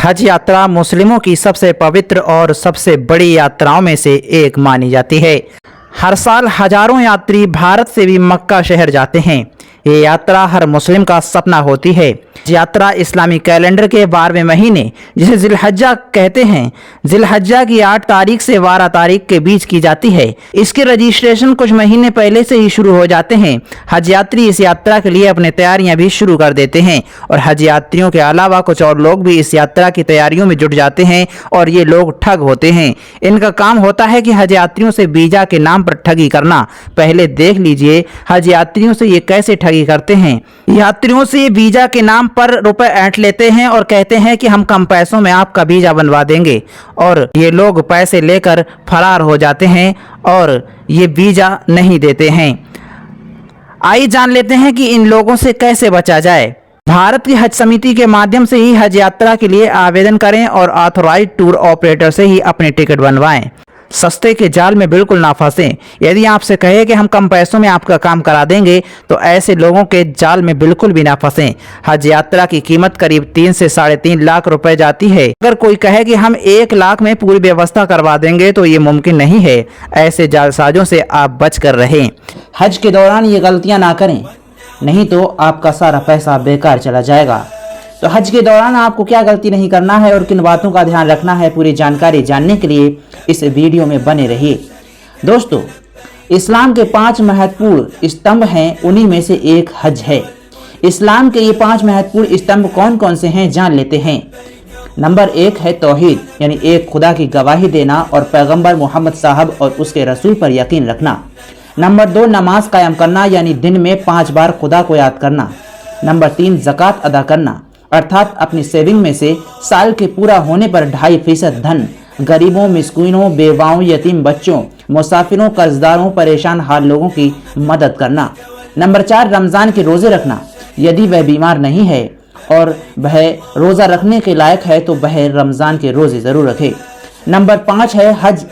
हज यात्रा मुस्लिमों की सबसे पवित्र और सबसे बड़ी यात्राओं में से एक मानी जाती है। हर साल हजारों यात्री भारत से भी मक्का शहर जाते हैं। ये यात्रा हर मुस्लिम का सपना होती है। यात्रा इस्लामी कैलेंडर के 12वें महीने जिसे जिलहज्जा कहते हैं, जिलहज्जा की 8 तारीख से 12 तारीख के बीच की जाती है। इसके रजिस्ट्रेशन कुछ महीने पहले से ही शुरू हो जाते हैं। हज यात्री इस यात्रा के लिए अपनी तैयारियां भी शुरू कर देते हैं और हज यात्रियों के अलावा कुछ और लोग भी इस यात्रा की तैयारियों में जुट जाते हैं और ये लोग ठग होते हैं। इनका काम होता है कि हज यात्रियों से वीजा के नाम पर ठगी करना। पहले देख लीजिए हज यात्रियों से ये कैसे ठगी करते हैं। यात्रियों से वीजा के नाम पर रुपए ऐंठ लेते हैं और कहते हैं कि हम कम पैसों में आपका वीजा बनवा देंगे और ये लोग पैसे लेकर फरार हो जाते हैं और ये वीजा नहीं देते हैं। आइए जान लेते हैं कि इन लोगों से कैसे बचा जाए। भारत की हज समिति के माध्यम से ही हज यात्रा के लिए आवेदन करें और ऑथोराइज्ड टूर ऑपरेटर से ही अपने टिकट बनवाएं। सस्ते के जाल में बिल्कुल ना फंसें। यदि आपसे कहे कि हम कम पैसों में आपका काम करा देंगे तो ऐसे लोगों के जाल में बिल्कुल भी ना फंसें। हज यात्रा की कीमत करीब 3 से 3.5 लाख रुपए जाती है। अगर कोई कहे कि हम 1 लाख में पूरी व्यवस्था करवा देंगे तो ये मुमकिन नहीं है। ऐसे जालसाजों से आप बच कर रहें। हज के दौरान ये गलतियां ना करें, नहीं तो आपका सारा पैसा बेकार चला जाएगा। तो हज के दौरान आपको क्या गलती नहीं करना है और किन बातों का ध्यान रखना है, पूरी जानकारी जानने के लिए इस वीडियो में बने रहिए। दोस्तों, इस्लाम के 5 महत्वपूर्ण स्तंभ हैं, उन्हीं में से एक हज है। इस्लाम के ये 5 महत्वपूर्ण स्तंभ कौन कौन से हैं जान लेते हैं। नंबर 1 है तौहीद, यानी एक खुदा की गवाही देना और पैगंबर मोहम्मद साहब और उसके रसूल पर यकीन रखना। नंबर 2 नमाज कायम करना, यानी दिन में 5 बार खुदा को याद करना। नंबर 3 ज़कात अदा करना, अर्थात अपनी सेविंग में से साल के पूरा होने पर 2.5% धन गरीबों, मिस्कीनों, बेवाओं, यतीम बच्चों, मुसाफिरों, कर्जदारों, परेशान हाल लोगों की मदद करना। नंबर 4 रमज़ान के रोज़े रखना, यदि वह बीमार नहीं है और वह रोज़ा रखने के लायक है तो वह रमज़ान के रोज़े ज़रूर रखे। नंबर 5 है हज।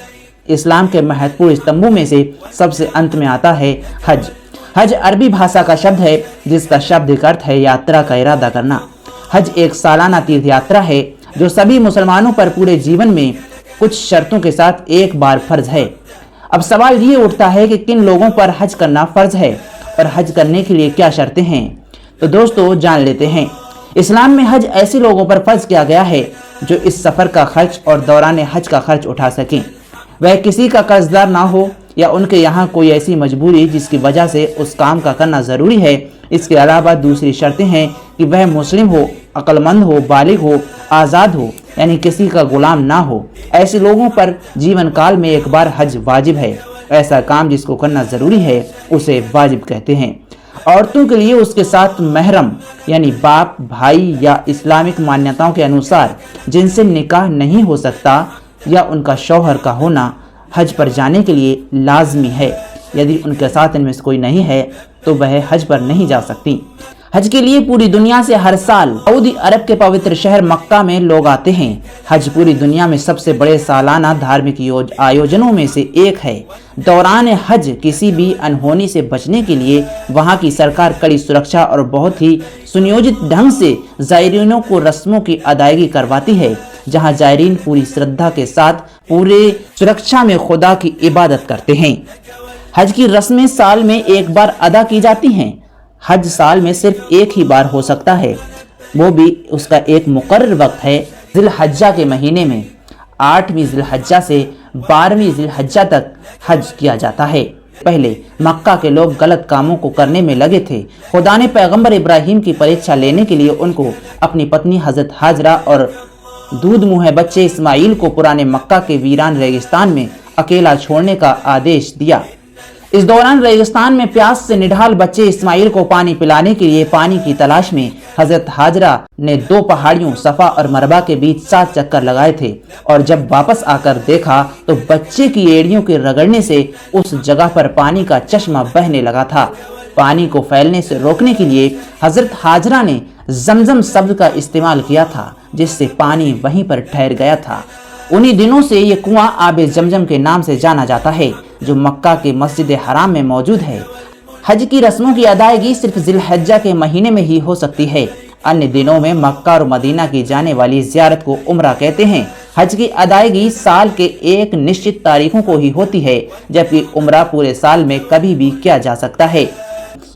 इस्लाम के महत्वपूर्ण स्तंभों में से सबसे अंत में आता है हज। हज अरबी भाषा का शब्द है जिसका शाब्दिक अर्थ है यात्रा का इरादा करना। हज एक सालाना तीर्थ यात्रा है जो सभी मुसलमानों पर पूरे जीवन में कुछ शर्तों के साथ एक बार फर्ज है। अब सवाल ये उठता है कि किन लोगों पर हज करना फर्ज है और हज करने के लिए क्या शर्तें हैं। तो दोस्तों जान लेते हैं। इस्लाम में हज ऐसे लोगों पर फर्ज किया गया है जो इस सफ़र का खर्च और दौरान हज का खर्च उठा सकें। वह किसी का कर्जदार ना हो या उनके यहाँ कोई ऐसी मजबूरी जिसकी वजह से उस काम का करना ज़रूरी है। इसके अलावा दूसरी शर्तें हैं कि वह मुस्लिम हो, अक्लमंद हो, बालिग हो, आज़ाद हो, यानी किसी का गुलाम ना हो। ऐसे लोगों पर जीवन काल में एक बार हज वाजिब है। ऐसा काम जिसको करना ज़रूरी है उसे वाजिब कहते हैं। औरतों के लिए उसके साथ महरम यानी बाप, भाई या इस्लामिक मान्यताओं के अनुसार जिनसे निकाह नहीं हो सकता या उनका शौहर का होना हज पर जाने के लिए लाजमी है। यदि उनके साथ इनमें से कोई नहीं है तो वह हज पर नहीं जा सकती। हज के लिए पूरी दुनिया से हर साल सऊदी अरब के पवित्र शहर मक्का में लोग आते हैं। हज पूरी दुनिया में सबसे बड़े सालाना धार्मिक आयोजनों में से एक है। दौरान हज किसी भी अनहोनी से बचने के लिए वहां की सरकार कड़ी सुरक्षा और बहुत ही सुनियोजित ढंग से ज़ायरीनों को रस्मों की अदायगी करवाती है, जहां ज़ायरीन पूरी श्रद्धा के साथ पूरे सुरक्षा में खुदा की इबादत करते हैं। हज की रस्में साल में एक बार अदा की जाती हैं। हज साल में सिर्फ एक ही बार हो सकता है, वो भी उसका एक मुकर्रर वक्त है जिलहज्जा के महीने में। 8वीं जिलहज्जा से 12वीं जिलहज्जा तक हज किया जाता है। पहले मक्का के लोग गलत कामों को करने में लगे थे। खुदा ने पैगंबर इब्राहिम की परीक्षा लेने के लिए उनको अपनी पत्नी हजरत हाजरा और दूध मुँह बच्चे इस्माइल को पुराने मक्का के वीरान रेगिस्तान में अकेला छोड़ने का आदेश दिया। इस दौरान रेगिस्तान में प्यास से निढाल बच्चे इस्माइल को पानी पिलाने के लिए पानी की तलाश में हजरत हाजरा ने 2 पहाड़ियों सफ़ा और मरबा के बीच 7 चक्कर लगाए थे और जब वापस आकर देखा तो बच्चे की एड़ियों के रगड़ने से उस जगह पर पानी का चश्मा बहने लगा था। पानी को फैलने से रोकने के लिए हजरत हाजरा ने जमजम शब्द का इस्तेमाल किया था, जिससे पानी वहीं पर ठहर गया था। उन्हीं दिनों से ये कुआं आबे जमजम के नाम से जाना जाता है, जो मक्का के मस्जिद हराम में मौजूद है। हज की रस्मों की अदायगी सिर्फ जिलहज्जा के महीने में ही हो सकती है। अन्य दिनों में मक्का और मदीना की जाने वाली ज़ियारत को उम्रा कहते हैं। हज की अदायगी साल के एक निश्चित तारीखों को ही होती है, जबकि उम्रा पूरे साल में कभी भी किया जा सकता है।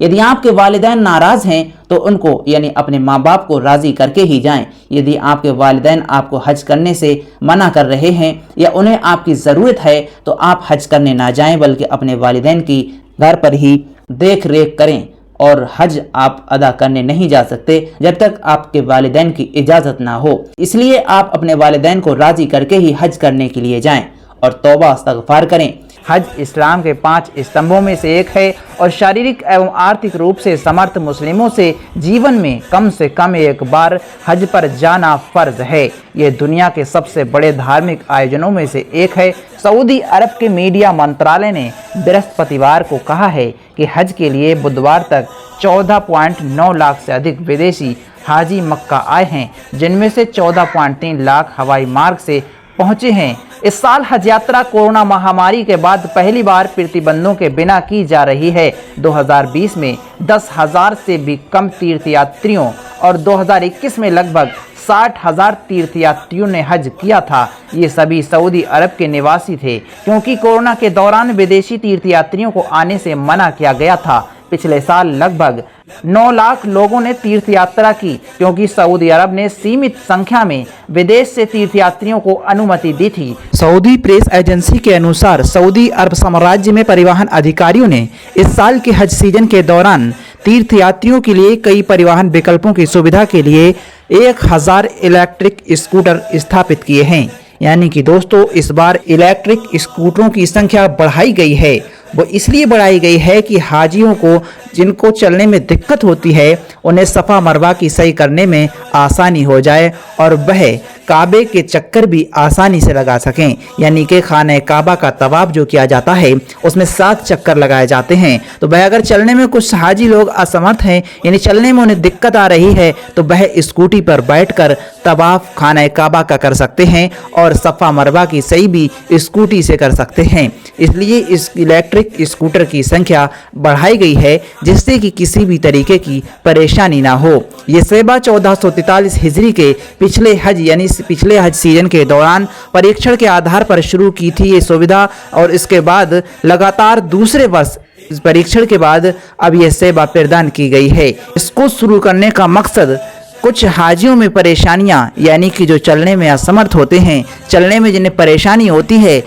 यदि आपके वालिदैन नाराज हैं तो उनको यानी अपने माँ बाप को राज़ी करके ही जाएं। यदि आपके वालिदैन आपको हज करने से मना कर रहे हैं या उन्हें आपकी ज़रूरत है तो आप हज करने ना जाएं, बल्कि अपने वालिदैन की घर पर ही देख रेख करें। और हज आप अदा करने नहीं जा सकते जब तक आपके वालिदैन की इजाज़त ना हो। इसलिए आप अपने वालिदैन को राज़ी करके ही हज करने के लिए जाएं और तौबा इस्तग़फ़ार करें। हज इस्लाम के 5 स्तंभों में से एक है और शारीरिक एवं आर्थिक रूप से समर्थ मुस्लिमों से जीवन में कम से कम एक बार हज पर जाना फ़र्ज है। ये दुनिया के सबसे बड़े धार्मिक आयोजनों में से एक है। सऊदी अरब के मीडिया मंत्रालय ने बृहस्पतिवार को कहा है कि हज के लिए बुधवार तक 14.9 लाख से अधिक विदेशी हाजी मक्का आए हैं, जिनमें से 14.3 लाख हवाई मार्ग से पहुंचे हैं। इस साल हज यात्रा कोरोना महामारी के बाद पहली बार प्रतिबंधों के बिना की जा रही है। 2020 में 10,000 से भी कम तीर्थयात्रियों और 2021 में लगभग 60,000 तीर्थयात्रियों ने हज किया था। ये सभी सऊदी अरब के निवासी थे, क्योंकि कोरोना के दौरान विदेशी तीर्थयात्रियों को आने से मना किया गया था। पिछले साल लगभग 9 लाख लोगों ने तीर्थ यात्रा की, क्योंकि सऊदी अरब ने सीमित संख्या में विदेश से तीर्थयात्रियों को अनुमति दी थी। सऊदी प्रेस एजेंसी के अनुसार सऊदी अरब साम्राज्य में परिवहन अधिकारियों ने इस साल के हज सीजन के दौरान तीर्थयात्रियों के लिए कई परिवहन विकल्पों की सुविधा के लिए 1000 इलेक्ट्रिक स्कूटर स्थापित किए हैं। यानी कि दोस्तों, इस बार इलेक्ट्रिक स्कूटरों की संख्या बढ़ाई गई है। वो इसलिए बढ़ाई गई है कि हाजियों को जिनको चलने में दिक्कत होती है उन्हें सफ़ा मरवा की सही करने में आसानी हो जाए और वह काबे के चक्कर भी आसानी से लगा सकें। यानी कि खाने काबा का तवाफ जो किया जाता है उसमें 7 चक्कर लगाए जाते हैं। तो वह अगर चलने में कुछ हाजी लोग असमर्थ हैं, यानी चलने में उन्हें दिक्कत आ रही है, तो वह स्कूटी पर बैठकर तवाफ खाने काबा का कर सकते हैं और सफ़ा मरवा की सही भी स्कूटी से कर सकते हैं। इसलिए इस इलेक्ट्रिक स्कूटर की संख्या बढ़ाई गई है, जिससे कि किसी भी तरीके की परेशानी ना हो। ये सेवा 1443 हिजरी के पिछले हज सीजन के दौरान परीक्षण के आधार पर शुरू की थी ये सुविधा, और इसके बाद लगातार दूसरे वर्ष इस परीक्षण के बाद अब यह सेवा प्रदान की गई है। इसको शुरू करने का मकसद कुछ हाजियों में परेशानियां, यानी कि जो चलने में असमर्थ होते हैं, चलने में जिन्हें परेशानी होती है,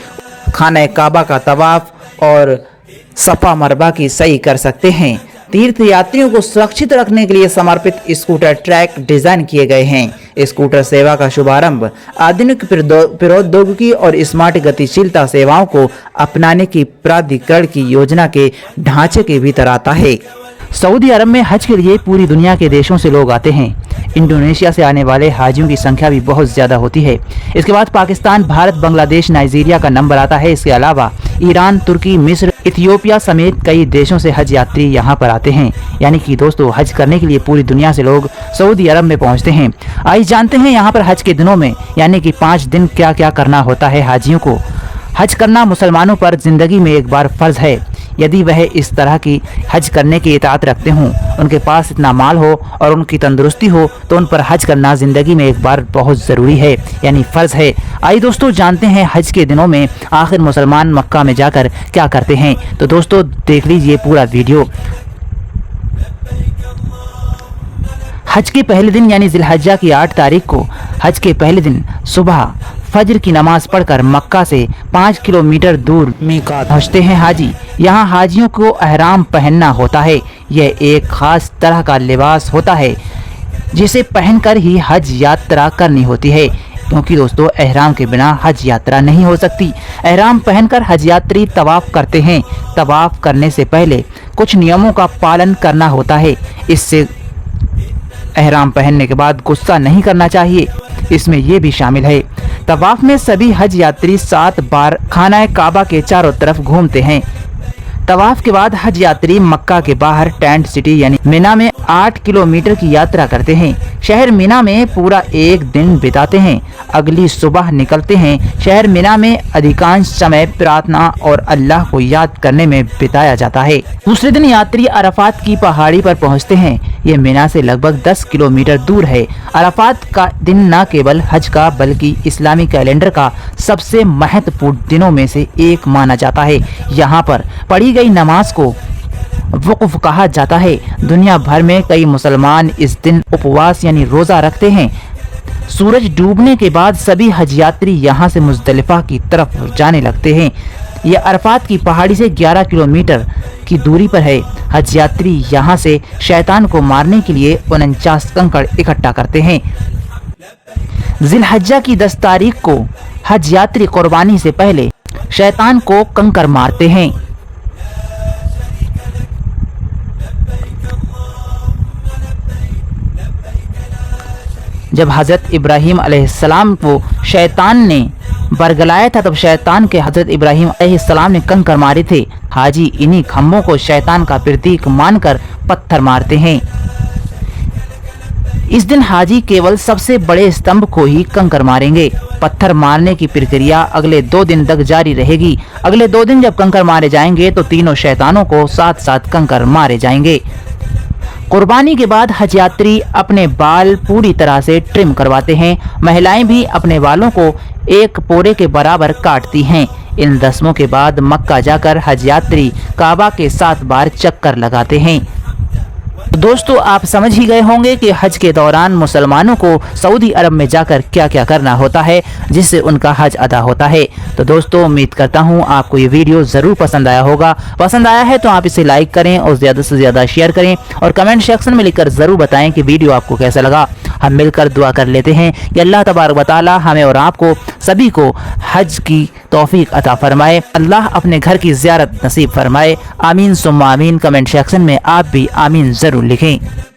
खाना काबा का तवाफ और सफ़ा मरवा की सही कर सकते हैं। तीर्थयात्रियों को सुरक्षित रखने के लिए समर्पित स्कूटर ट्रैक डिज़ाइन किए गए हैं। स्कूटर सेवा का शुभारंभ आधुनिक प्रौद्योगिकी और स्मार्ट गतिशीलता सेवाओं को अपनाने की प्राधिकरण की योजना के ढांचे के भीतर आता है। सऊदी अरब में हज के लिए पूरी दुनिया के देशों से लोग आते हैं। इंडोनेशिया से आने वाले हाजियों की संख्या भी बहुत ज़्यादा होती है। इसके बाद पाकिस्तान, भारत, बांग्लादेश, नाइजीरिया का नंबर आता है। इसके अलावा ईरान, तुर्की, मिस्र, इथियोपिया समेत कई देशों से हज यात्री यहाँ पर आते हैं। यानी कि दोस्तों, हज करने के लिए पूरी दुनिया से लोग सऊदी अरब में पहुँचते हैं। आइए जानते हैं यहाँ पर हज के दिनों में यानी कि 5 दिन क्या क्या करना होता है हाजियों को। हज करना मुसलमानों पर ज़िंदगी में एक बार फ़र्ज़ है। यदि वह इस तरह की हज करने की इताअत रखते हों, उनके पास इतना माल हो और उनकी तंदुरुस्ती हो, तो उन पर हज करना ज़िंदगी में एक बार बहुत ज़रूरी है, यानी फ़र्ज़ है। आइए दोस्तों, जानते हैं हज के दिनों में आखिर मुसलमान मक्का में जाकर क्या करते हैं। तो दोस्तों, देख लीजिए पूरा वीडियो। हज के पहले दिन यानी जिलहज्जा की 8 तारीख को हज के पहले दिन सुबह फजर की नमाज पढ़कर मक्का से 5 किलोमीटर दूर मीकात पहुँचते हैं हाजी। यहाँ हाजियों को एहराम पहनना होता है। यह एक खास तरह का लिबास होता है जिसे पहनकर ही हज यात्रा करनी होती है, क्योंकि दोस्तों एहराम के बिना हज यात्रा नहीं हो सकती। एहराम पहनकर हज यात्री तवाफ करते हैं। तवाफ करने से पहले कुछ नियमों का पालन करना होता है। इससे एहराम पहनने के बाद गुस्सा नहीं करना चाहिए। इसमें यह भी शामिल है, तवाफ में सभी हज यात्री 7 बार खाना काबा के चारों तरफ घूमते हैं। तवाफ के बाद हज यात्री मक्का के बाहर टेंट सिटी यानी मिना में 8 किलोमीटर की यात्रा करते हैं। शहर मिना में पूरा एक दिन बिताते हैं। अगली सुबह निकलते हैं। शहर मिना में अधिकांश समय प्रार्थना और अल्लाह को याद करने में बिताया जाता है। दूसरे दिन यात्री अराफात की पहाड़ी पर पहुंचते हैं। ये मिना से लगभग 10 किलोमीटर दूर है। अराफात का दिन न केवल हज का बल्कि इस्लामी कैलेंडर का सबसे महत्वपूर्ण दिनों में से एक माना जाता है। यहाँ पर पढ़ी गई नमाज को वक़्फ़ कहा जाता है। दुनिया भर में कई मुसलमान इस दिन उपवास यानी रोज़ा रखते हैं। सूरज डूबने के बाद सभी हज यात्री यहाँ से मुज़दलिफ़ा की तरफ जाने लगते हैं। यह अरफात की पहाड़ी से 11 किलोमीटर की दूरी पर है। हज यात्री यहाँ से शैतान को मारने के लिए 49 कंकड़ इकट्ठा करते हैं। जिलहज्जा की 10 तारीख को हज यात्री कुर्बानी से पहले शैतान को कंकड़ मारते हैं। जब हज़रत इब्राहीम अलैहिस्सलाम को शैतान ने बरगलाया था तब शैतान के हज़रत इब्राहीम अलैहिस्सलाम ने कंकड़ मारे थे। हाजी इन्हीं खम्भों को शैतान का प्रतीक मानकर पत्थर मारते हैं। इस दिन हाजी केवल सबसे बड़े स्तंभ को ही कंकड़ मारेंगे। पत्थर मारने की प्रक्रिया अगले 2 दिन तक जारी रहेगी। अगले 2 दिन जब कंकड़ मारे जाएंगे तो तीनों शैतानों को साथ साथ कंकड़ मारे जाएंगे। कुर्बानी के बाद हज यात्री अपने बाल पूरी तरह से ट्रिम करवाते हैं। महिलाएं भी अपने बालों को एक पोरे के बराबर काटती हैं। इन रस्मों के बाद मक्का जाकर हज यात्री काबा के 7 बार चक्कर लगाते हैं। दोस्तों, आप समझ ही गए होंगे कि हज के दौरान मुसलमानों को सऊदी अरब में जाकर क्या क्या करना होता है जिससे उनका हज अदा होता है। तो दोस्तों, उम्मीद करता हूँ आपको ये वीडियो ज़रूर पसंद आया होगा। पसंद आया है तो आप इसे लाइक करें और ज़्यादा से ज़्यादा शेयर करें और कमेंट सेक्शन में लिखकर ज़रूर बताएं कि वीडियो आपको कैसा लगा। हम मिलकर दुआ कर लेते हैं कि अल्लाह तबारक व तआला हमें और आपको सभी को हज की तौफीक अता फरमाए। अल्लाह अपने घर की ज़ियारत नसीब फरमाए। आमीन सुम्मा आमीन। कमेंट सेक्शन में आप भी आमीन ज़रूर लिखें।